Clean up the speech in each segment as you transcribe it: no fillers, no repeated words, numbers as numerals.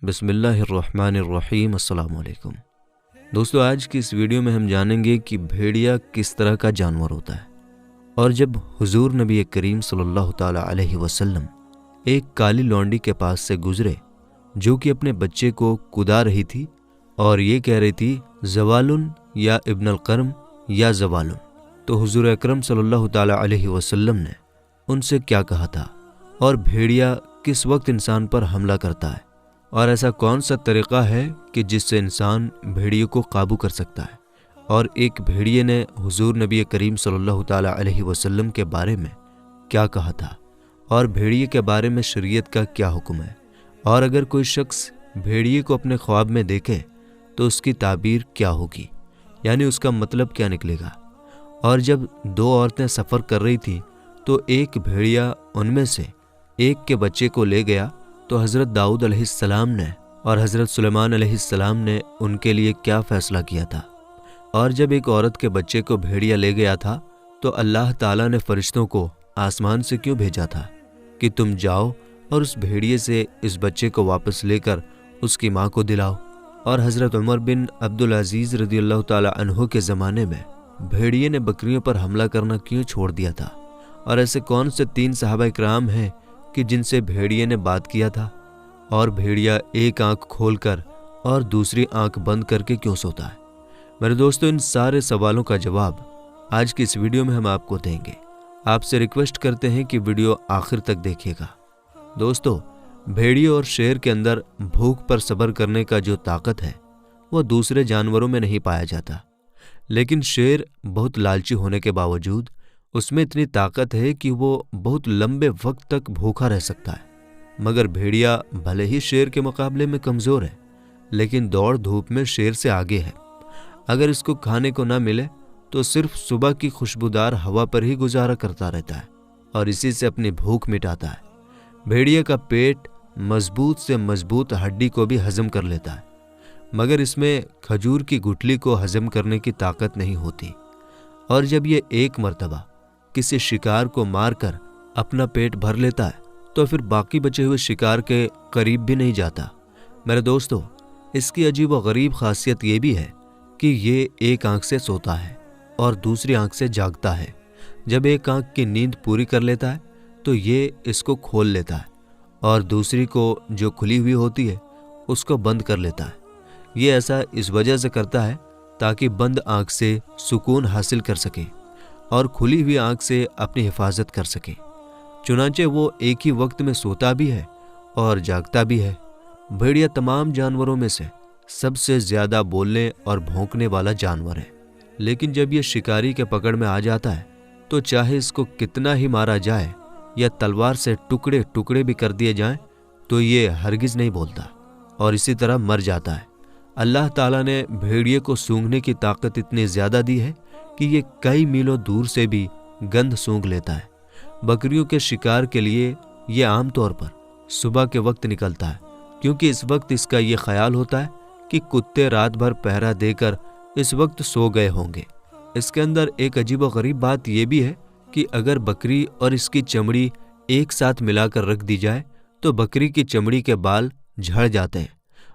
बिस्मिल्लाहिर्रहमानिर्रहीम। अस्सलाम वालेकुम दोस्तों, आज की इस वीडियो में हम जानेंगे कि भेड़िया किस तरह का जानवर होता है। और जब हुजूर नबी करीम सल्लल्लाहु ताला अलैहि वसल्लम एक काली लौंडी के पास से गुजरे जो कि अपने बच्चे को कुदा रही थी और ये कह रही थी ज़वालुन या इब्नुल कर्म या ज़वालुन, तो हुजूर अकरम सल्लल्लाहु ताला अलैहि वसल्लम ने उनसे क्या कहा था और भेड़िया किस वक्त इंसान पर हमला करता है और ऐसा कौन सा तरीक़ा है कि जिससे इंसान भेड़िए को काबू कर सकता है। और एक भेड़िए ने हुजूर नबी करीम सल्लल्लाहु ताला अलैहि वसल्लम के बारे में क्या कहा था और भेड़िए के बारे में शरीयत का क्या हुक्म है। और अगर कोई शख्स भेड़िए को अपने ख्वाब में देखे तो उसकी ताबीर क्या होगी, यानी उसका मतलब क्या निकलेगा। और जब दो औरतें सफ़र कर रही थीं तो एक भेड़िया उनमें से एक के बच्चे को ले गया, तो हज़रत दाऊद अलैहिस्सलाम ने और हज़रत सुलेमान अलैहिस्सलाम ने उनके लिए क्या फ़ैसला किया था। और जब एक औरत के बच्चे को भेड़िया ले गया था तो अल्लाह ताला ने फ़रिश्तों को आसमान से क्यों भेजा था कि तुम जाओ और उस भेड़िए से इस बच्चे को वापस लेकर उसकी माँ को दिलाओ। और हज़रत उमर बिन अब्दुल अजीज़ रज़ियल्लाहु ताला अन्हु के ज़माने में भेड़िए ने बकरियों पर हमला करना क्यों छोड़ दिया था। और ऐसे कौन से 3 सहाबा इकराम हैं कि जिनसे भेड़िए ने बात किया था। और भेड़िया एक आंख खोलकर और दूसरी आंख बंद करके क्यों सोता है। मेरे दोस्तों, इन सारे सवालों का जवाब आज की इस वीडियो में हम आपको देंगे। आपसे रिक्वेस्ट करते हैं कि वीडियो आखिर तक देखिएगा। दोस्तों, भेड़िए और शेर के अंदर भूख पर सब्र करने का जो ताकत है वो दूसरे जानवरों में नहीं पाया जाता, लेकिन शेर बहुत लालची होने के बावजूद उसमें इतनी ताकत है कि वो बहुत लंबे वक्त तक भूखा रह सकता है। मगर भेड़िया भले ही शेर के मुकाबले में कमज़ोर है, लेकिन दौड़ धूप में शेर से आगे है। अगर इसको खाने को ना मिले तो सिर्फ सुबह की खुशबूदार हवा पर ही गुजारा करता रहता है और इसी से अपनी भूख मिटाता है। भेड़िया का पेट मजबूत से मजबूत हड्डी को भी हजम कर लेता है, मगर इसमें खजूर की गुठली को हजम करने की ताकत नहीं होती। और जब ये एक मर्तबा किसी शिकार को मारकर अपना पेट भर लेता है तो फिर बाकी बचे हुए शिकार के करीब भी नहीं जाता। मेरे दोस्तों, इसकी अजीब व गरीब खासियत ये भी है कि ये एक आंख से सोता है और दूसरी आंख से जागता है। जब एक आंख की नींद पूरी कर लेता है तो ये इसको खोल लेता है और दूसरी को जो खुली हुई होती है उसको बंद कर लेता है। ये ऐसा इस वजह से करता है ताकि बंद आंख से सुकून हासिल कर सके और खुली हुई आंख से अपनी हिफाजत कर सके। चुनांचे वो एक ही वक्त में सोता भी है और जागता भी है। भेड़िया तमाम जानवरों में से सबसे ज़्यादा बोलने और भौंकने वाला जानवर है, लेकिन जब ये शिकारी के पकड़ में आ जाता है तो चाहे इसको कितना ही मारा जाए या तलवार से टुकड़े टुकड़े भी कर दिए जाएं तो ये हरगिज़ नहीं बोलता और इसी तरह मर जाता है। अल्लाह ताला ने भेड़िए को सूंघने की ताकत इतनी ज़्यादा दी है कि ये कई मीलों दूर से भी गंध सूंघ लेता है। बकरियों के शिकार के लिए ये आम तौर पर सुबह के वक्त निकलता है, क्योंकि इस वक्त इसका ये ख्याल होता है कि कुत्ते रात भर पहरा देकर इस वक्त सो गए होंगे। इसके अंदर एक अजीब व गरीब बात यह भी है कि अगर बकरी और इसकी चमड़ी एक साथ मिलाकर रख दी जाए तो बकरी की चमड़ी के बाल झड़ जाते हैं।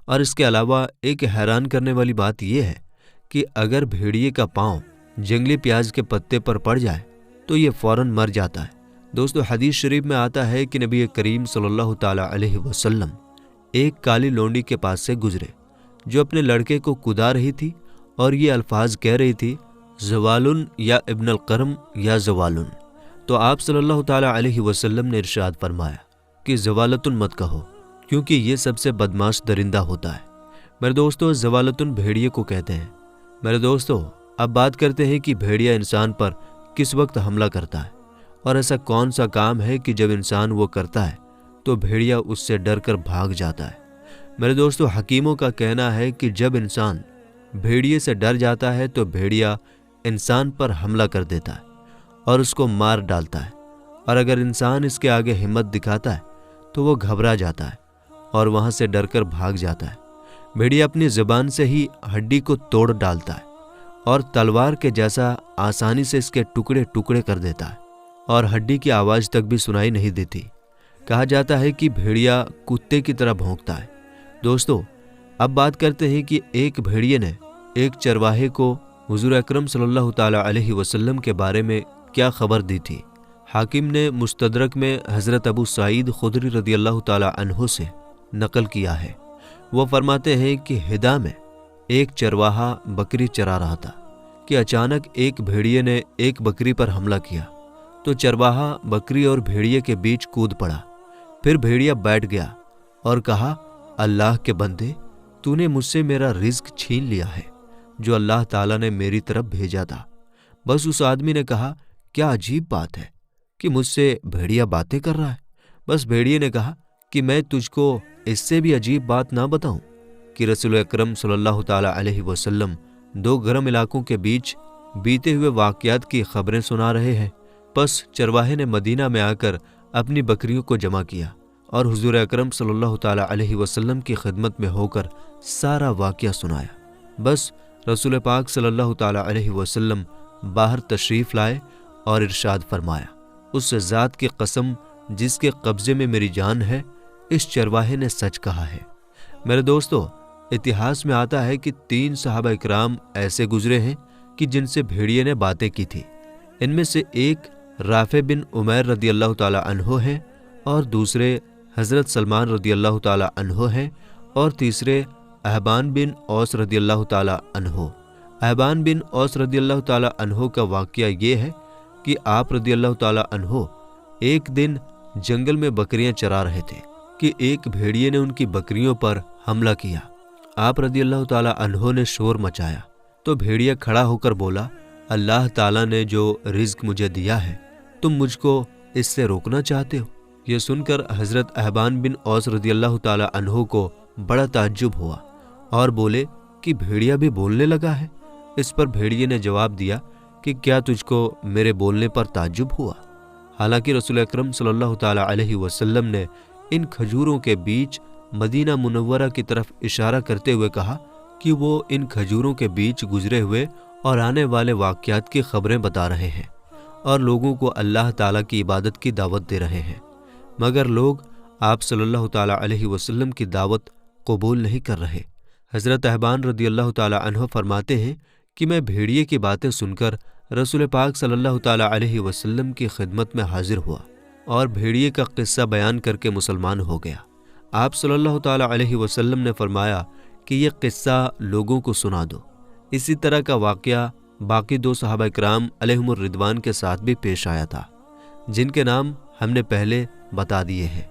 और इसके अलावा एक हैरान करने वाली बात यह है कि अगर भेड़िए का पाँव जंगली प्याज के पत्ते पर पड़ जाए तो ये फौरन मर जाता है। दोस्तों, हदीस शरीफ में आता है कि नबी करीम सल्लल्लाहु ताला अलैहि वसल्लम एक काली लौंडी के पास से गुजरे जो अपने लड़के को कुदा रही थी और ये अल्फाज कह रही थी ज़वालुन या इब्नुल कर्म या ज़वालुन। तो आप सल्लल्लाहु ताला अलैहि वसल्लम ने इरशाद फरमाया कि ज़वालतुन मत कहो, क्योंकि ये सबसे बदमाश दरिंदा होता है। मेरे दोस्तों, ज़वालतुन भेड़िए को कहते हैं। मेरे दोस्तों, अब बात करते हैं कि भेड़िया इंसान पर किस वक्त हमला करता है और ऐसा कौन सा काम है कि जब इंसान वो करता है तो भेड़िया उससे डर कर भाग जाता है। मेरे दोस्तों, हकीमों का कहना है कि जब इंसान भेड़िए से डर जाता है तो भेड़िया इंसान पर हमला कर देता है और उसको मार डालता है। और अगर इंसान इसके आगे हिम्मत दिखाता है तो वो घबरा जाता है और वहाँ से डर कर भाग जाता है। भेड़िया अपनी ज़ुबान से ही हड्डी को तोड़ डालता है और तलवार के जैसा आसानी से इसके टुकड़े टुकड़े कर देता है और हड्डी की आवाज़ तक भी सुनाई नहीं देती। कहा जाता है कि भेड़िया कुत्ते की तरह भौंकता है, دوستو اب بات کرتے ہیں کہ ایک بھیڑیے نے ایک چرواہے کو حضور اکرم صلی اللہ تعالی علیہ وسلم کے بارے میں کیا خبر دی تھی۔ حاکم نے مستدرک میں حضرت ابو سعید خدری رضی اللہ تعالی عنہ سے نقل کیا ہے۔ وہ فرماتے ہیں کہ ہدا میں ایک چرواہا بکری چرا رہا تھا کہ اچانک ایک بھیڑیے نے ایک بکری پر حملہ کیا تو چرواہا بکری اور بھیڑیے کے بیچ کود پڑا۔ پھر بھیڑیا بیٹھ گیا اور کہا، اللہ کے بندے، تو نے مجھ سے میرا رزق چھین لیا ہے جو اللہ تعالیٰ نے میری طرف بھیجا تھا۔ بس اس آدمی نے کہا، کیا عجیب بات ہے کہ مجھ سے بھیڑیا باتیں کر رہا ہے۔ بس بھیڑیے نے کہا کہ میں تجھ کو اس سے بھی عجیب بات نہ بتاؤں کہ رسول اکرم صلی اللہ تعالی علیہ وسلم دو گرم علاقوں کے بیچ بیتے ہوئے واقعات کی خبریں سنا رہے ہیں۔ پس چرواہے نے مدینہ میں آ کر اپنی بکریوں کو جمع کیا اور حضور اکرم صلی اللہ تعالی علیہ وسلم کی خدمت میں ہو کر سارا واقعہ سنایا۔ بس رسول پاک صلی اللہ تعالی علیہ وسلم باہر تشریف لائے اور ارشاد فرمایا، اس ذات کی قسم جس کے قبضے میں میری جان ہے، اس چرواہے نے سچ کہا ہے۔ میرے دوستو اتہاس میں آتا ہے کہ 3 صحابہ اکرام ایسے گزرے ہیں کہ جن سے بھیڑیے نے باتیں کی تھی۔ ان میں سے ایک رافع بن عمیر رضی اللہ تعالی عنہ ہیں اور دوسرے حضرت سلمان رضی اللہ تعالی عنہ ہیں اور تیسرے احبان بن اوس رضی اللہ تعالی عنہ۔ احبان بن اوس رضی اللہ تعالی عنہ کا واقعہ یہ ہے کہ آپ رضی اللہ تعالی عنہ ایک دن جنگل میں بکریاں چرا رہے تھے کہ ایک بھیڑیے نے ان کی بکریوں پر حملہ کیا۔ آپ رضی اللہ تعالی عنہ نے شور مچایا تو بھیڑیا کھڑا ہو کر بولا، اللہ تعالیٰ نے جو رزق مجھے دیا ہے تم مجھ کو اس سے روکنا چاہتے ہو؟ یہ سن کر حضرت احبان بن اوس رضی اللہ تعالی عنہ کو بڑا تعجب ہوا اور بولے کہ بھیڑیا بھی بولنے لگا ہے؟ اس پر بھیڑیے نے جواب دیا کہ کیا تجھ کو میرے بولنے پر تعجب ہوا؟ حالانکہ رسول اکرم صلی اللہ تعالی علیہ وسلم نے ان کھجوروں کے بیچ مدینہ منورہ کی طرف اشارہ کرتے ہوئے کہا کہ وہ ان کھجوروں کے بیچ گزرے ہوئے اور آنے والے واقعات کی خبریں بتا رہے ہیں اور لوگوں کو اللہ تعالیٰ کی عبادت کی دعوت دے رہے ہیں، مگر لوگ آپ صلی اللہ تعالی علیہ وسلم کی دعوت قبول نہیں کر رہے۔ حضرت احبان رضی اللہ تعالی عنہ فرماتے ہیں کہ میں بھیڑیے کی باتیں سن کر رسول پاک صلی اللہ تعالی علیہ وسلم کی خدمت میں حاضر ہوا اور بھیڑیے کا قصہ بیان کر کے مسلمان ہو گیا۔ آپ صلی اللہ تعالی علیہ وسلم نے فرمایا کہ یہ قصہ لوگوں کو سنا دو۔ اسی طرح کا واقعہ باقی 2 صحابہ اکرام علیہم الرضوان کے ساتھ بھی پیش آیا تھا، جن کے نام ہم نے پہلے بتا دیے ہیں۔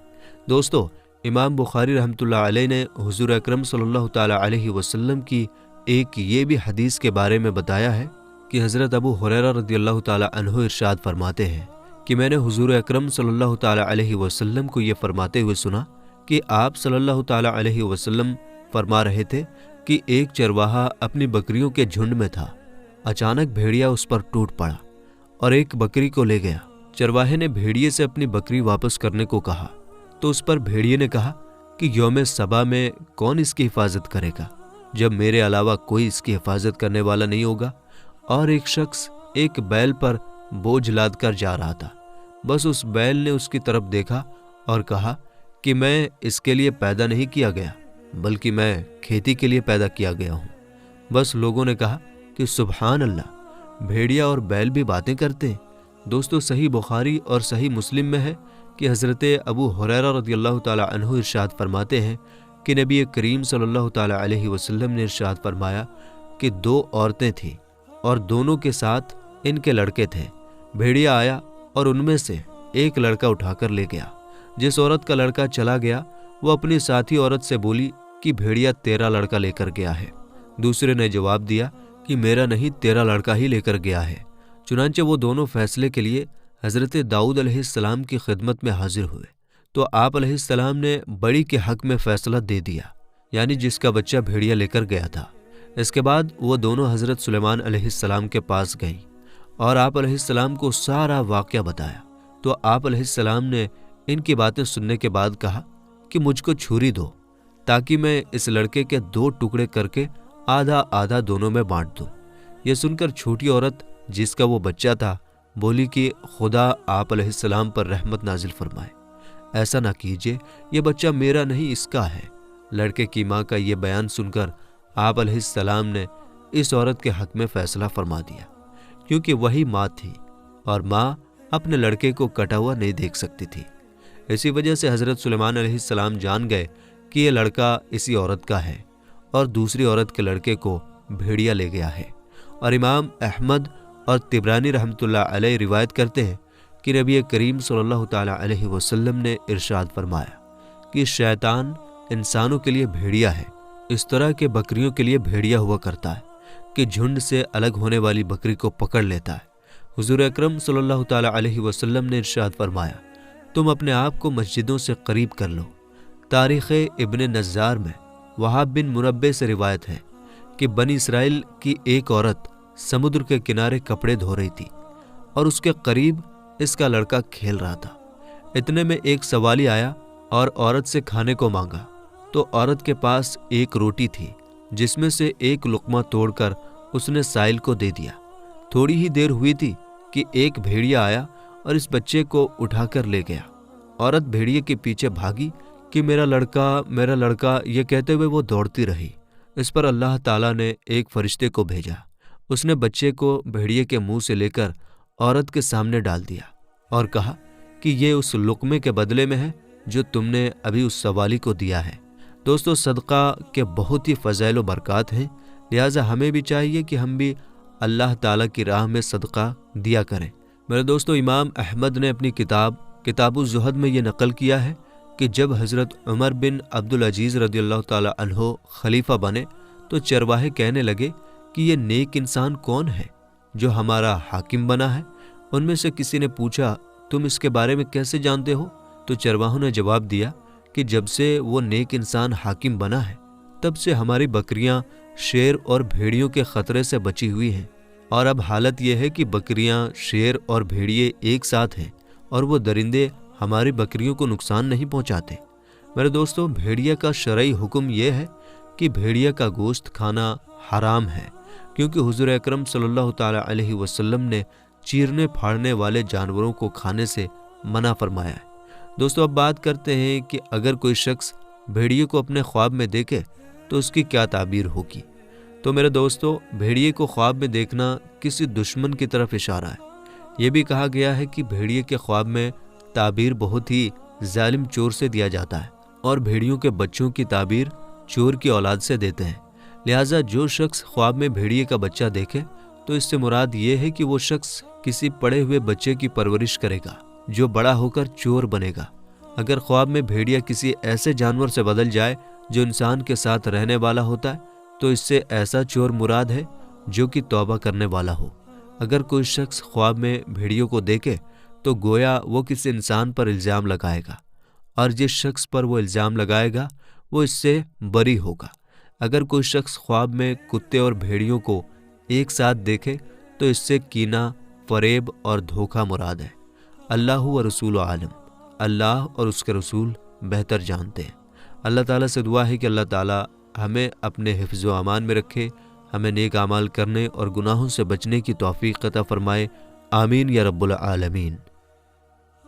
دوستو امام بخاری رحمۃ اللہ علیہ نے حضور اکرم صلی اللہ تعالی علیہ وسلم کی ایک یہ بھی حدیث کے بارے میں بتایا ہے کہ حضرت ابو ہریرہ رضی اللہ تعالی عنہ ارشاد فرماتے ہیں کہ میں نے حضور اکرم صلی اللہ تعالی علیہ وسلم کو یہ فرماتے ہوئے سنا کہ آپ صلی اللہ تعالی علیہ وسلم فرما رہے تھے کہ ایک چرواہا اپنی بکریوں کے جھنڈ میں تھا، اچانک بھیڑیا اس پر ٹوٹ پڑا اور ایک بکری کو لے گیا۔ چرواہے نے بھیڑیے سے اپنی بکری واپس کرنے کو کہا تو اس پر بھیڑیے نے کہا کہ یوم صبا میں کون اس کی حفاظت کرے گا جب میرے علاوہ کوئی اس کی حفاظت کرنے والا نہیں ہوگا؟ اور ایک شخص ایک بیل پر بوجھ لاد کر جا رہا تھا، بس اس بیل نے اس کی طرف دیکھا اور کہا کہ میں اس کے لیے پیدا نہیں کیا گیا بلکہ میں کھیتی کے لیے پیدا کیا گیا ہوں۔ بس لوگوں نے کہا کہ سبحان اللہ، بھیڑیا اور بیل بھی باتیں کرتے ہیں۔ دوستو صحیح بخاری اور صحیح مسلم میں ہے کہ حضرت ابو ہریرہ رضی اللہ تعالی عنہ ارشاد فرماتے ہیں کہ نبی کریم صلی اللہ تعالی علیہ وسلم نے ارشاد فرمایا کہ 2 عورتیں تھیں اور دونوں کے ساتھ ان کے لڑکے تھے۔ بھیڑیا آیا اور ان میں سے ایک لڑکا اٹھا کر لے گیا۔ جس عورت کا لڑکا چلا گیا وہ اپنی ساتھی عورت سے بولی کہ بھیڑیا تیرا لڑکا لے کر گیا ہے۔ دوسرے نے جواب دیا کہ میرا نہیں، تیرا لڑکا ہی لے کر گیا ہے۔ چنانچہ وہ دونوں فیصلے کے لیے حضرت داؤد علیہ السلام کی خدمت میں حاضر ہوئے تو آپ علیہ السلام نے بڑی کے حق میں فیصلہ دے دیا، یعنی جس کا بچہ بھیڑیا لے کر گیا تھا۔ اس کے بعد وہ دونوں حضرت سلیمان علیہ السلام کے پاس گئیں اور آپ علیہ السلام کو سارا واقعہ بتایا تو آپ علیہ السلام نے ان کی باتیں سننے کے بعد کہا کہ مجھ کو چھری دو تاکہ میں اس لڑکے کے 2 ٹکڑے کر کے آدھا آدھا دونوں میں بانٹ دوں۔ یہ سن کر چھوٹی عورت جس کا وہ بچہ تھا بولی کہ خدا آپ علیہ السلام پر رحمت نازل فرمائے، ایسا نہ کیجیے، یہ بچہ میرا نہیں اس کا ہے۔ लड़के की माँ का ये बयान सुनकर आप अलैहिस्सलाम ने इस औरत के हक में फैसला फरमा दिया, क्योंकि वही माँ थी और माँ अपने लड़के को कटा हुआ नहीं देख सकती थी। इसी वजह से हज़रत सुलेमान अलैहिस्सलाम जान गए कि ये लड़का इसी औरत का है और दूसरी औरत के लड़के को भेड़िया ले गया है। और इमाम अहमद और तिबरानी रहमतुल्लाह अलैह रिवायत करते हैं कि नबी करीम सल्लल्लाहु ताला अलैहि वसल्लम ने इरशाद फरमाया कि शैतान इंसानों के लिए भेड़िया है, इस तरह के बकरियों के लिए भेड़िया हुआ करता है कि झुंड से अलग होने वाली बकरी को पकड़ लेता है। हुजूर अकरम सल्लल्लाहु ताला अलैहि वसल्लम ने इरशाद फरमाया, तुम अपने आप को मस्जिदों से करीब कर लो। तारीख़ इब्न नज़्ज़ार में वहाब बिन मुनब्बे से रिवायत है कि बनी इसराइल की एक औरत समुद्र के किनारे कपड़े धो रही थी और उसके करीब इसका लड़का खेल रहा था। इतने में एक सवाली आया और औरत से खाने को मांगा, तो औरत के पास एक रोटी थी जिसमें से एक लुक़मा तोड़कर उसने साइल को दे दिया। थोड़ी ही देर हुई थी कि एक भेड़िया आया और इस बच्चे को उठाकर ले गया। औरत भेड़िए के पीछे भागी कि मेरा लड़का, ये कहते हुए वो दौड़ती रही। इस पर अल्लाह ताला ने एक फरिश्ते को भेजा। उसने बच्चे को भेड़िए के मुंह से लेकर औरत के सामने डाल दिया और कहा कि ये उस लुक़मे के बदले में है जो तुमने अभी उस सवाली को दिया है। दोस्तों, सदका के बहुत ही फ़ज़ाइल व बरक़ात हैं, लिहाजा हमें भी चाहिए कि हम भी अल्लाह ताला की राह में सदका दिया करें। मेरे दोस्तों, इमाम अहमद ने अपनी किताबुज़ ज़ुहद में ये नकल किया है कि जब हज़रत उमर बिन अब्दुल अजीज़ रदियल्लाहु ताला अन्हो खलीफा बने तो चरवाहे कहने लगे कि ये नेक इंसान कौन है जो हमारा हाकिम बना है। उनमें से किसी ने पूछा, तुम इसके बारे में कैसे जानते हो? तो चरवाहों ने जवाब दिया कि जब से वो नेक इंसान हाकिम बना है तब से हमारी बकरियां शेर और भेड़ियों के खतरे से बची हुई हैं, और अब हालत यह है कि बकरियां, शेर और भेड़िए एक साथ हैं और वो दरिंदे हमारी बकरियों को नुकसान नहीं पहुंचाते। मेरे दोस्तों, भेड़िया का शरई हुक्म यह है कि भेड़िया का गोश्त खाना हराम है, क्योंकि हुजूर अकरम सल्लल्लाहु ताला अलैहि वसल्लम ने चीरने फाड़ने वाले जानवरों को खाने से मना फरमाया है। दोस्तों, अब बात करते हैं कि अगर कोई शख्स भेड़िए को अपने ख्वाब में देखे तो उसकी क्या ताबीर होगी। तो मेरे दोस्तों, भेड़िए को ख्वाब में देखना किसी दुश्मन की तरफ इशारा है। यह भी कहा गया है कि भेड़िए के ख्वाब में ताबीर बहुत ही जालिम चोर से दिया जाता है और भेड़ियों के बच्चों की ताबीर चोर की औलाद से देते हैं। लिहाजा जो शख्स ख्वाब में भेड़िए का बच्चा देखे तो इससे मुराद ये है कि वो शख्स किसी पड़े हुए बच्चे की परवरिश करेगा जो बड़ा होकर चोर बनेगा। अगर ख्वाब में भेड़िया किसी ऐसे जानवर से बदल जाए जो इंसान के साथ रहने वाला होता है तो इससे ऐसा चोर मुराद है जो कि तौबा करने वाला हो। अगर कोई शख्स ख्वाब में भेड़ियों को देखे तो गोया वो किसी इंसान पर इल्ज़ाम लगाएगा और जिस शख्स पर वो इल्ज़ाम लगाएगा वो इससे बरी होगा। अगर कोई शख्स ख्वाब में कुत्ते और भेड़ियों को एक साथ देखे तो इससे कीना, फरेब और धोखा मुराद है। अल्लाह व रसूल आलम, अल्लाह और उसके रसूल बेहतर जानते हैं। अल्लाह ताला से दुआ है कि अल्लाह ताला हमें अपने हिफ्ज़ व अमान में रखे, हमें नेक आमाल करने और गुनाहों से बचने की तौफीक अता फरमाए। आमीन या रब्बुल आलमीन।